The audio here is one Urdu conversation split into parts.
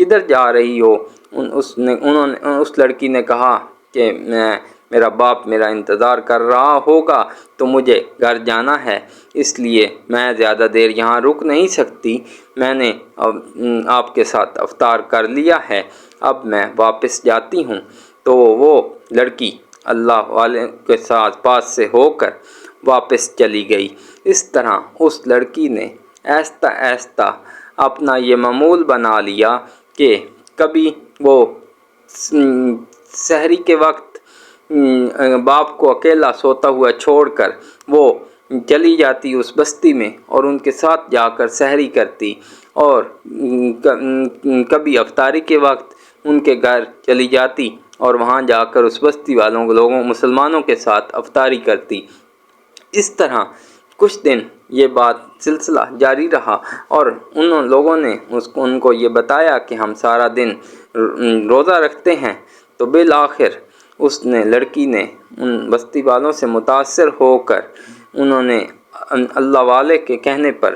کدھر جا رہی ہو؟ اس لڑکی نے کہا کہ میرا باپ میرا انتظار کر رہا ہوگا تو مجھے گھر جانا ہے، اس لیے میں زیادہ دیر یہاں رک نہیں سکتی، میں نے آپ کے ساتھ افطار کر لیا ہے، اب میں واپس جاتی ہوں۔ تو وہ لڑکی اللہ والے کے ساتھ پاس سے ہو کر واپس چلی گئی۔ اس طرح اس لڑکی نے آہستہ آہستہ اپنا یہ معمول بنا لیا کہ کبھی وہ سحری کے وقت باپ کو اکیلا سوتا ہوا چھوڑ کر وہ چلی جاتی اس بستی میں اور ان کے ساتھ جا کر سحری کرتی، اور کبھی افطاری کے وقت ان کے گھر چلی جاتی اور وہاں جا کر اس بستی والوں لوگوں مسلمانوں کے ساتھ افطاری کرتی۔ اس طرح کچھ دن یہ بات سلسلہ جاری رہا اور ان لوگوں نے ان کو یہ بتایا کہ ہم سارا دن روزہ رکھتے ہیں، تو بالآخر لڑکی نے ان بستی والوں سے متاثر ہو کر انہوں نے اللہ والے کے کہنے پر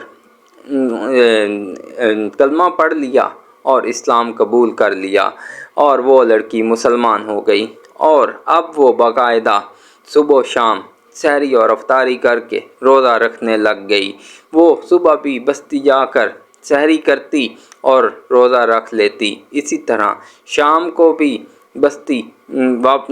کلمہ پڑھ لیا اور اسلام قبول کر لیا، اور وہ لڑکی مسلمان ہو گئی، اور اب وہ باقاعدہ صبح و شام سحری اور افطاری کر کے روزہ رکھنے لگ گئی۔ وہ صبح بھی بستی جا کر سحری کرتی اور روزہ رکھ لیتی، اسی طرح شام کو بھی بستی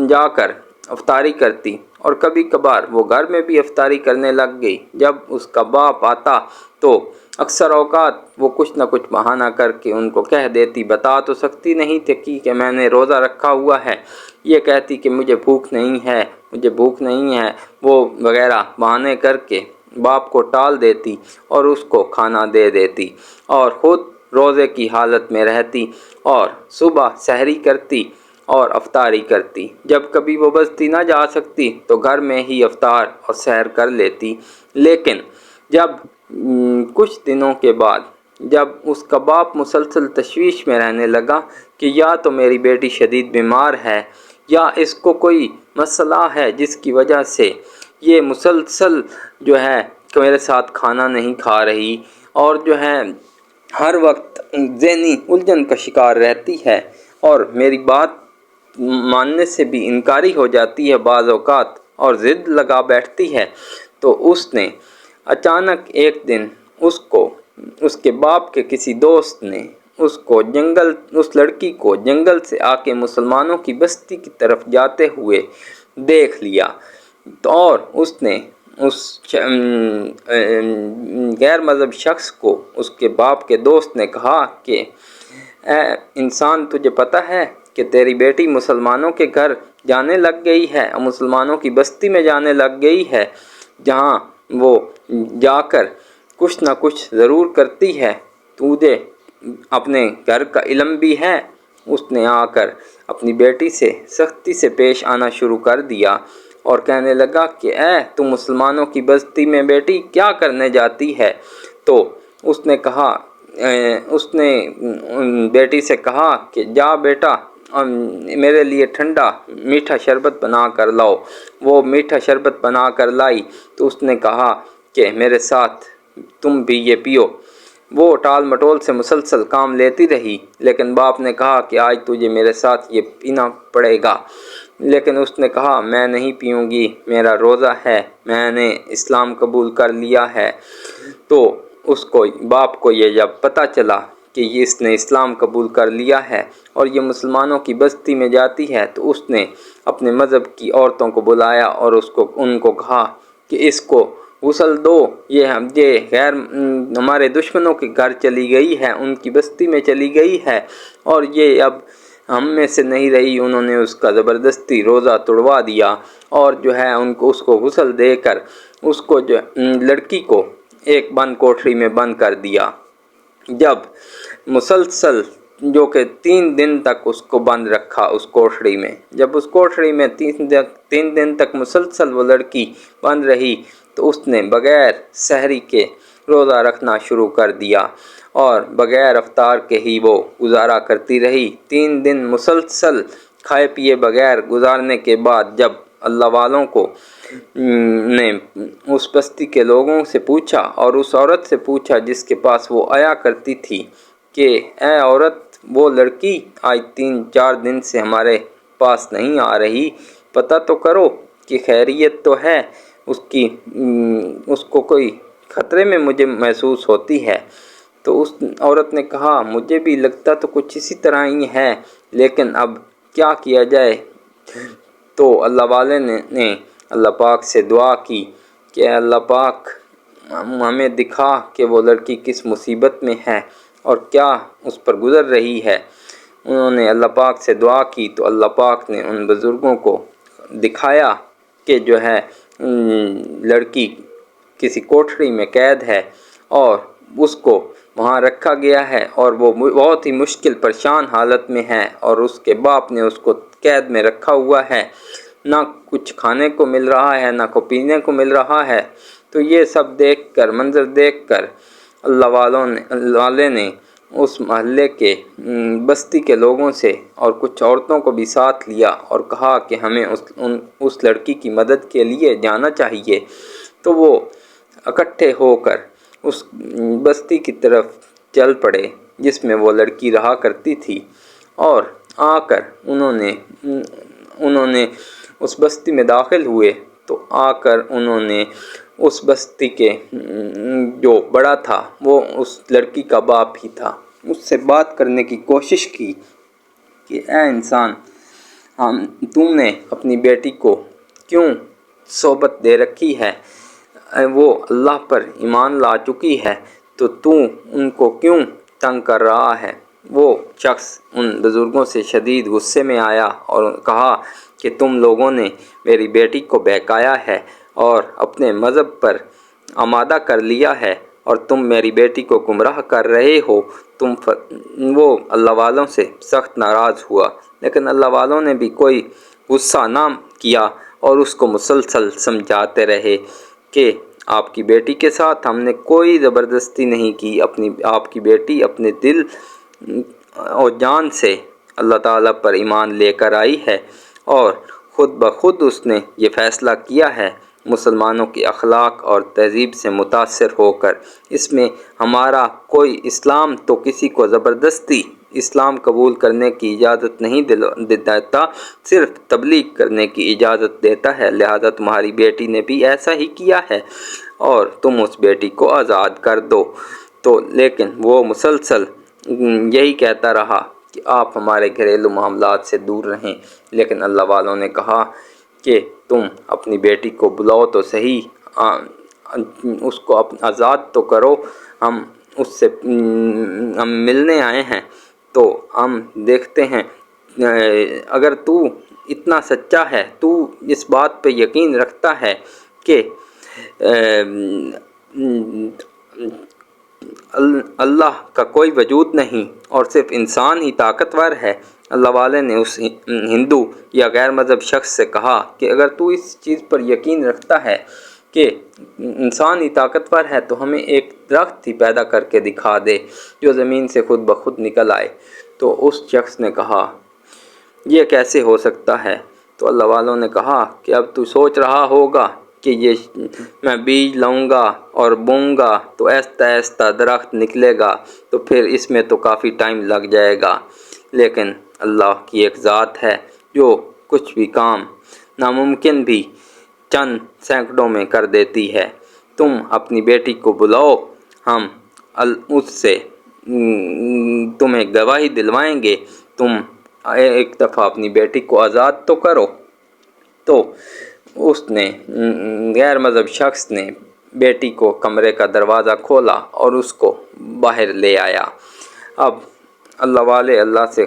جا کر افطاری کرتی، اور کبھی کبھار وہ گھر میں بھی افطاری کرنے لگ گئی۔ جب اس کا باپ آتا تو اکثر اوقات وہ کچھ نہ کچھ بہانہ کر کے ان کو کہہ دیتی، بتا تو سکتی نہیں تھی کہ میں نے روزہ رکھا ہوا ہے، یہ کہتی کہ مجھے بھوک نہیں ہے، وہ وغیرہ بہانے کر کے باپ کو ٹال دیتی اور اس کو کھانا دے دیتی، اور خود روزے کی حالت میں رہتی اور صبح سحری کرتی اور افطاری کرتی۔ جب کبھی وہ بستی نہ جا سکتی تو گھر میں ہی افطار اور سحر کر لیتی۔ لیکن جب کچھ دنوں کے بعد جب اس کا باپ مسلسل تشویش میں رہنے لگا کہ یا تو میری بیٹی شدید بیمار ہے یا اس کو کوئی مسئلہ ہے جس کی وجہ سے یہ مسلسل جو ہے کہ میرے ساتھ کھانا نہیں کھا رہی اور جو ہے ہر وقت ذہنی الجھن کا شکار رہتی ہے اور میری بات ماننے سے بھی انکاری ہو جاتی ہے بعض اوقات اور ضد لگا بیٹھتی ہے، تو اس نے اچانک ایک دن اس کے باپ کے کسی دوست نے اس لڑکی کو جنگل سے آ کے مسلمانوں کی بستی کی طرف جاتے ہوئے دیکھ لیا، اور اس نے اس غیر مذہب شخص کو اس کے باپ کے دوست نے کہا کہ اے انسان، تجھے پتہ ہے کہ تیری بیٹی مسلمانوں کے گھر جانے لگ گئی ہے، مسلمانوں کی بستی میں جانے لگ گئی ہے، جہاں وہ جا کر کچھ نہ کچھ ضرور کرتی ہے، تجھے اپنے گھر کا علم بھی ہے۔ اس نے آ کر اپنی بیٹی سے سختی سے پیش آنا شروع کر دیا اور کہنے لگا کہ اے تم مسلمانوں کی بستی میں بیٹی کیا کرنے جاتی ہے؟ تو اس نے بیٹی سے کہا کہ جا بیٹا میرے لیے ٹھنڈا میٹھا شربت بنا کر لاؤ۔ وہ میٹھا شربت بنا کر لائی تو اس نے کہا کہ میرے ساتھ تم بھی یہ پیو۔ وہ ٹال مٹول سے مسلسل کام لیتی رہی، لیکن باپ نے کہا کہ آج تجھے میرے ساتھ یہ پینا پڑے گا، لیکن اس نے کہا میں نہیں پیوں گی، میرا روزہ ہے، میں نے اسلام قبول کر لیا ہے۔ تو باپ کو یہ جب پتہ چلا کہ اس نے اسلام قبول کر لیا ہے اور یہ مسلمانوں کی بستی میں جاتی ہے، تو اس نے اپنے مذہب کی عورتوں کو بلایا اور ان کو کہا کہ اس کو غسل دو، یہ غیر ہمارے دشمنوں کے گھر چلی گئی ہے، ان کی بستی میں چلی گئی ہے اور یہ اب ہم میں سے نہیں رہی۔ انہوں نے اس کا زبردستی روزہ توڑوا دیا اور جو ہے اس کو غسل دے کر لڑکی کو ایک بند کوٹری میں بند کر دیا۔ جب مسلسل جو کہ 3 دن تک اس کو بند رکھا اس کوٹری میں، جب اس کوٹری میں 3 دن تک مسلسل وہ لڑکی بند رہی تو اس نے بغیر سحری کے روزہ رکھنا شروع کر دیا اور بغیر افطار کے ہی وہ گزارا کرتی رہی۔ 3 دن مسلسل کھائے پیے بغیر گزارنے کے بعد جب اللہ والوں کو نے اس بستی کے لوگوں سے پوچھا اور اس عورت سے پوچھا جس کے پاس وہ آیا کرتی تھی کہ اے عورت وہ لڑکی آج 3-4 دن سے ہمارے پاس نہیں آ رہی، پتہ تو کرو کہ خیریت تو ہے اس کو کوئی خطرے میں مجھے محسوس ہوتی ہے۔ تو اس عورت نے کہا مجھے بھی لگتا تو کچھ اسی طرح ہی ہے، لیکن اب کیا کیا جائے؟ تو اللہ والے نے اللہ پاک سے دعا کی کہ اللہ پاک ہمیں دکھا کہ وہ لڑکی کس مصیبت میں ہے اور کیا اس پر گزر رہی ہے۔ انہوں نے اللہ پاک سے دعا کی تو اللہ پاک نے ان بزرگوں کو دکھایا کہ جو ہے لڑکی کسی کوٹھری میں قید ہے اور اس کو وہاں رکھا گیا ہے اور وہ بہت ہی مشکل پریشان حالت میں ہے اور اس کے باپ نے اس کو قید میں رکھا ہوا ہے، نہ کچھ کھانے کو مل رہا ہے نہ کو پینے کو مل رہا ہے۔ تو یہ سب منظر دیکھ کر اللہ والے نے اس محلے کے بستی کے لوگوں سے اور کچھ عورتوں کو بھی ساتھ لیا اور کہا کہ ہمیں اس لڑکی کی مدد کے لیے جانا چاہیے۔ تو وہ اکٹھے ہو کر اس بستی کی طرف چل پڑے جس میں وہ لڑکی رہا کرتی تھی، اور آ کر انہوں نے اس بستی میں داخل ہوئے۔ تو آ کر انہوں نے اس بستی کے جو بڑا تھا وہ اس لڑکی کا باپ ہی تھا، اس سے بات کرنے کی کوشش کی کہ اے انسان، تم نے اپنی بیٹی کو کیوں صحبت دے رکھی ہے؟ وہ اللہ پر ایمان لا چکی ہے تو ان کو کیوں تنگ کر رہا ہے؟ وہ شخص ان بزرگوں سے شدید غصے میں آیا اور کہا کہ تم لوگوں نے میری بیٹی کو بہکایا ہے اور اپنے مذہب پر آمادہ کر لیا ہے اور تم میری بیٹی کو گمراہ کر رہے ہو۔ وہ اللہ والوں سے سخت ناراض ہوا، لیکن اللہ والوں نے بھی کوئی غصہ نہ کیا اور اس کو مسلسل سمجھاتے رہے کہ آپ کی بیٹی کے ساتھ ہم نے کوئی زبردستی نہیں کی، آپ کی بیٹی اپنے دل اور جان سے اللہ تعالیٰ پر ایمان لے کر آئی ہے اور خود بخود اس نے یہ فیصلہ کیا ہے مسلمانوں کے اخلاق اور تہذیب سے متاثر ہو کر۔ اس میں ہمارا کوئی اسلام تو کسی کو زبردستی اسلام قبول کرنے کی اجازت نہیں دیتا، صرف تبلیغ کرنے کی اجازت دیتا ہے، لہذا تمہاری بیٹی نے بھی ایسا ہی کیا ہے اور تم اس بیٹی کو آزاد کر دو۔ تو لیکن وہ مسلسل یہی کہتا رہا کہ آپ ہمارے گھریلو معاملات سے دور رہیں، لیکن اللہ والوں نے کہا کہ تم اپنی بیٹی کو بلاؤ تو صحیح، اس کو آزاد تو کرو، ہم اس سے ملنے آئے ہیں، تو ہم دیکھتے ہیں اگر تو اتنا سچا ہے، تو اس بات پہ یقین رکھتا ہے کہ اللہ کا کوئی وجود نہیں اور صرف انسان ہی طاقتور ہے۔ اللہ والے نے اس ہندو یا غیر مذہب شخص سے کہا کہ اگر تو اس چیز پر یقین رکھتا ہے کہ انسان ہی طاقتور ہے تو ہمیں ایک درخت ہی پیدا کر کے دکھا دے جو زمین سے خود بخود نکل آئے۔ تو اس شخص نے کہا یہ کیسے ہو سکتا ہے؟ تو اللہ والوں نے کہا کہ اب تو سوچ رہا ہوگا کہ یہ میں بیج لاؤں گا اور بوں گا تو ایستا ایستا درخت نکلے گا، تو پھر اس میں تو کافی ٹائم لگ جائے گا، لیکن اللہ کی ایک ذات ہے جو کچھ بھی کام ناممکن بھی چند سینکڑوں میں کر دیتی ہے۔ تم اپنی بیٹی کو بلاؤ، ہم اس سے تمہیں گواہی دلوائیں گے، تم ایک دفعہ اپنی بیٹی کو آزاد تو کرو۔ تو اس نے غیر مذہب شخص نے بیٹی کو کمرے کا دروازہ کھولا اور اس کو باہر لے آیا۔ اب اللہ والے اللہ سے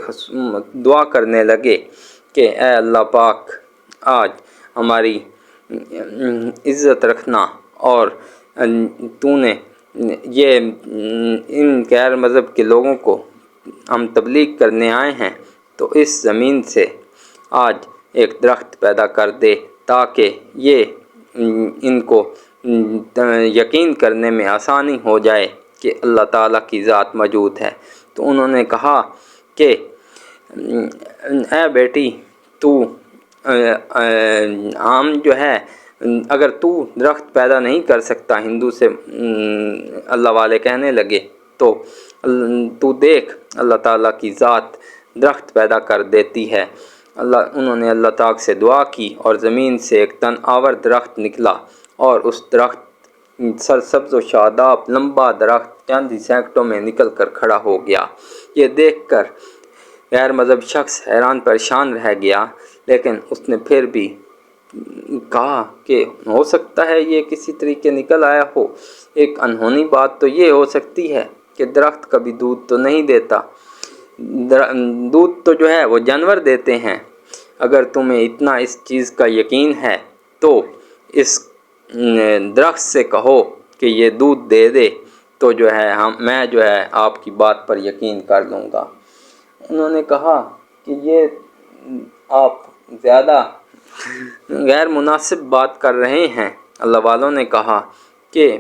دعا کرنے لگے کہ اے اللہ پاک، آج ہماری عزت رکھنا اور تو نے یہ ان غیر مذہب کے لوگوں کو ہم تبلیغ کرنے آئے ہیں، تو اس زمین سے آج ایک درخت پیدا کر دے تاکہ یہ ان کو یقین کرنے میں آسانی ہو جائے کہ اللہ تعالیٰ کی ذات موجود ہے۔ تو انہوں نے کہا کہ اے بیٹی، تو ہم جو ہے اگر تو درخت پیدا نہیں کر سکتا، ہندو سے اللہ والے کہنے لگے، تو تو دیکھ اللہ تعالیٰ کی ذات درخت پیدا کر دیتی ہے۔ انہوں نے اللہ تعالیٰ سے دعا کی اور زمین سے ایک تن آور درخت نکلا اور اس درخت سرسبز و شاداب لمبا درخت چند ہی سینکڑوں میں نکل کر کھڑا ہو گیا۔ یہ دیکھ کر غیر مذہب شخص حیران پریشان رہ گیا، لیکن اس نے پھر بھی کہا کہ ہو سکتا ہے یہ کسی طریقے نکل آیا ہو۔ ایک انہونی بات تو یہ ہو سکتی ہے کہ درخت کبھی دودھ تو نہیں دیتا، دودھ تو جو ہے وہ جانور دیتے ہیں۔ اگر تمہیں اتنا اس چیز کا یقین ہے تو اس درخت سے کہو کہ یہ دودھ دے دے، تو جو ہے میں جو ہے آپ کی بات پر یقین کر لوں گا۔ انہوں نے کہا کہ یہ آپ زیادہ غیر مناسب بات کر رہے ہیں۔ اللہ والوں نے کہا کہ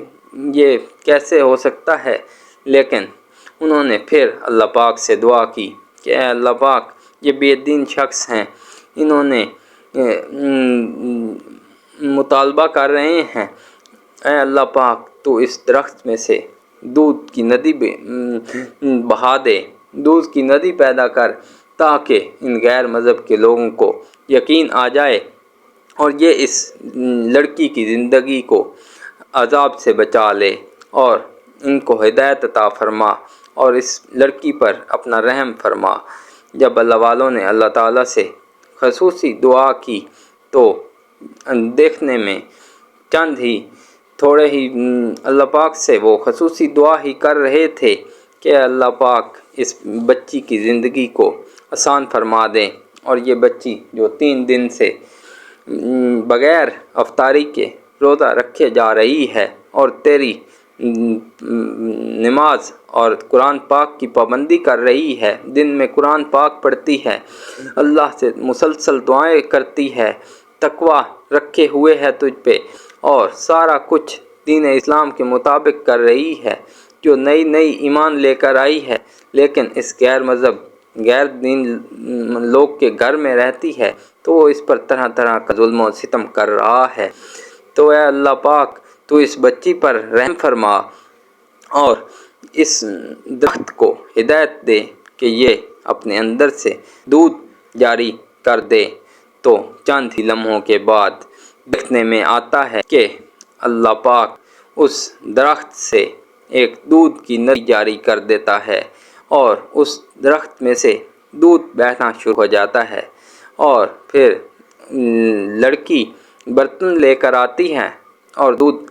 یہ کیسے ہو سکتا ہے، لیکن انہوں نے پھر اللہ پاک سے دعا کی کہ اے اللہ پاک، یہ بے دین شخص ہیں، انہوں نے مطالبہ کر رہے ہیں، اے اللہ پاک تو اس درخت میں سے دودھ کی ندی بہا دے، دودھ کی ندی پیدا کر، تاکہ ان غیر مذہب کے لوگوں کو یقین آ جائے اور یہ اس لڑکی کی زندگی کو عذاب سے بچا لے اور ان کو ہدایت عطا فرما اور اس لڑکی پر اپنا رحم فرما۔ جب اللہ والوں نے اللہ تعالیٰ سے خصوصی دعا کی تو دیکھنے میں چند ہی تھوڑے ہی اللہ پاک سے وہ خصوصی دعا ہی کر رہے تھے کہ اللہ پاک اس بچی کی زندگی کو آسان فرما دیں، اور یہ بچی جو 3 دن سے بغیر افطاری کے روزہ رکھے جا رہی ہے اور تیری نماز اور قرآن پاک کی پابندی کر رہی ہے، دن میں قرآن پاک پڑھتی ہے، اللہ سے مسلسل دعائیں کرتی ہے، تقوی رکھے ہوئے ہے تجھ پہ، اور سارا کچھ دین اسلام کے مطابق کر رہی ہے، جو نئی ایمان لے کر آئی ہے، لیکن اس غیر مذہب غیر دین لوگ کے گھر میں رہتی ہے تو وہ اس پر طرح طرح کا ظلم و ستم کر رہا ہے۔ تو اے اللہ پاک تو اس بچی پر رحم فرما اور اس درخت کو ہدایت دے کہ یہ اپنے اندر سے دودھ جاری کر دے۔ تو چند ہی لمحوں کے بعد دیکھنے میں آتا ہے کہ اللہ پاک اس درخت سے ایک دودھ کی ندی جاری کر دیتا ہے اور اس درخت میں سے دودھ بہنا شروع ہو جاتا ہے، اور پھر لڑکی برتن لے کر آتی ہے اور دودھ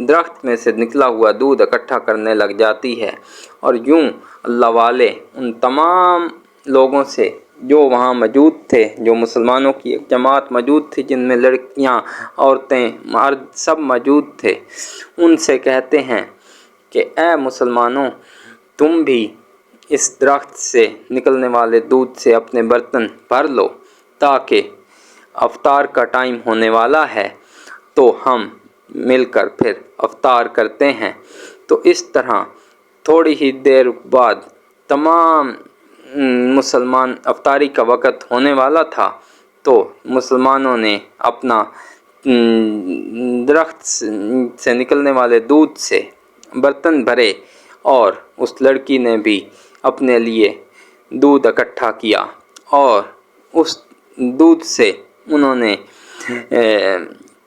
درخت میں سے نکلا ہوا دودھ اکٹھا کرنے لگ جاتی ہے، اور یوں اللہ والے ان تمام لوگوں سے جو وہاں موجود تھے، جو مسلمانوں کی ایک جماعت موجود تھی جن میں لڑکیاں، عورتیں، مرد سب موجود تھے، ان سے کہتے ہیں کہ اے مسلمانوں، تم بھی اس درخت سے نکلنے والے دودھ سے اپنے برتن بھر لو، تاکہ افطار کا ٹائم ہونے والا ہے تو ہم مل کر پھر افطار کرتے ہیں۔ تو اس طرح تھوڑی ہی دیر بعد تمام مسلمان افطاری کا وقت ہونے والا تھا، تو مسلمانوں نے اپنا درخت سے نکلنے والے دودھ سے برتن بھرے اور اس لڑکی نے بھی اپنے لیے دودھ اکٹھا کیا، اور اس دودھ سے انہوں نے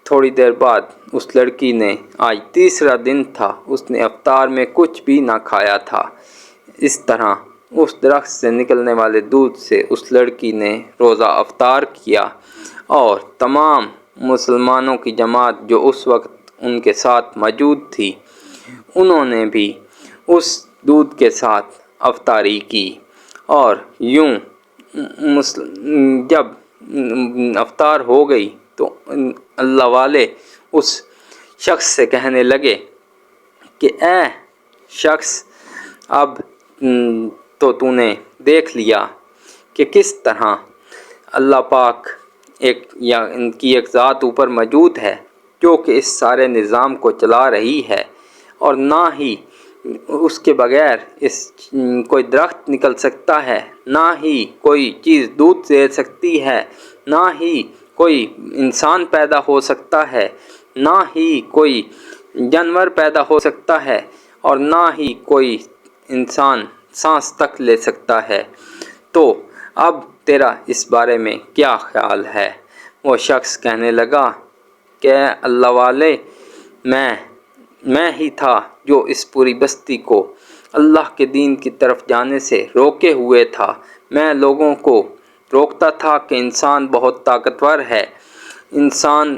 تھوڑی دیر بعد اس لڑکی نے، آج تیسرا دن تھا، اس نے افطار میں کچھ بھی نہ کھایا تھا۔ اس طرح اس درخت سے نکلنے والے دودھ سے اس لڑکی نے روزہ افطار کیا، اور تمام مسلمانوں کی جماعت جو اس وقت ان کے ساتھ موجود تھی، انہوں نے بھی اس دودھ کے ساتھ افطاری کی، اور یوں جب افطار ہو گئی تو اللہ والے اس شخص سے کہنے لگے کہ اے شخص، اب تو نے دیکھ لیا کہ کس طرح اللہ پاک ان کی ایک ذات اوپر موجود ہے جو کہ اس سارے نظام کو چلا رہی ہے، اور نہ ہی اس کے بغیر کوئی درخت نکل سکتا ہے، نہ ہی کوئی چیز دودھ دے سکتی ہے، نہ ہی کوئی انسان پیدا ہو سکتا ہے، نہ ہی کوئی جانور پیدا ہو سکتا ہے، اور نہ ہی کوئی انسان سانس تک لے سکتا ہے۔ تو اب تیرا اس بارے میں کیا خیال ہے؟ وہ شخص کہنے لگا کہ اے اللہ والے، میں ہی تھا جو اس پوری بستی کو اللہ کے دین کی طرف جانے سے روکے ہوئے تھا۔ میں لوگوں کو روکتا تھا کہ انسان بہت طاقتور ہے، انسان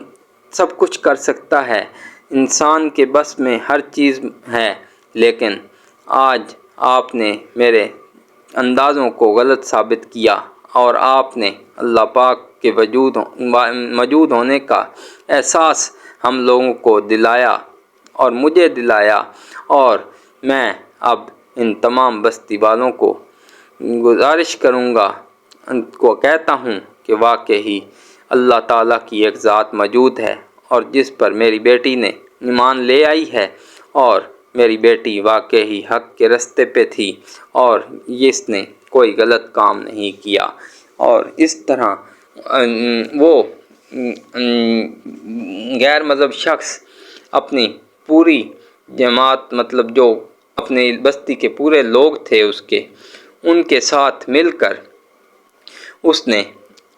سب کچھ کر سکتا ہے، انسان کے بس میں ہر چیز ہے، لیکن آج آپ نے میرے اندازوں کو غلط ثابت کیا اور آپ نے اللہ پاک کے موجود ہونے کا احساس ہم لوگوں کو دلایا اور مجھے دلایا، اور میں اب ان تمام بستی والوں کو گزارش کروں گا، ان کو کہتا ہوں کہ واقعی اللہ تعالیٰ کی ایک ذات موجود ہے اور جس پر میری بیٹی نے ایمان لے آئی ہے، اور میری بیٹی واقعی حق کے راستے پہ تھی اور اس نے کوئی غلط کام نہیں کیا۔ اور اس طرح وہ غیر مذہب شخص اپنی پوری جماعت، مطلب جو اپنی بستی کے پورے لوگ تھے ان کے ساتھ مل کر اس نے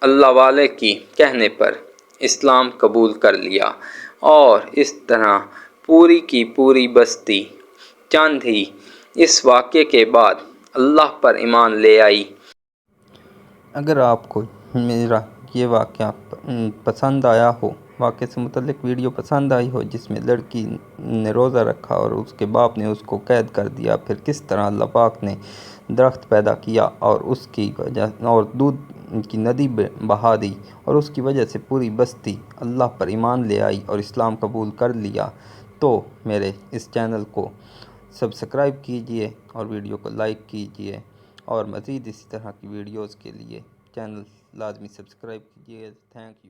اللہ والے کی کہنے پر اسلام قبول کر لیا، اور اس طرح پوری کی پوری بستی چند ہی اس واقعے کے بعد اللہ پر ایمان لے آئی۔ اگر آپ کو میرا یہ واقعہ پسند آیا ہو، واقعے سے متعلق ویڈیو پسند آئی ہو جس میں لڑکی نے روزہ رکھا اور اس کے باپ نے اس کو قید کر دیا، پھر کس طرح اللہ پاک نے درخت پیدا کیا اور اس کی وجہ اور دودھ کی ندی بہا دی اور اس کی وجہ سے پوری بستی اللہ پر ایمان لے آئی اور اسلام قبول کر لیا، تو میرے اس چینل کو سبسکرائب کیجئے اور ویڈیو کو لائک کیجئے، اور مزید اسی طرح کی ویڈیوز کے لیے چینل لازمی سبسکرائب کیجئے۔ Thank you.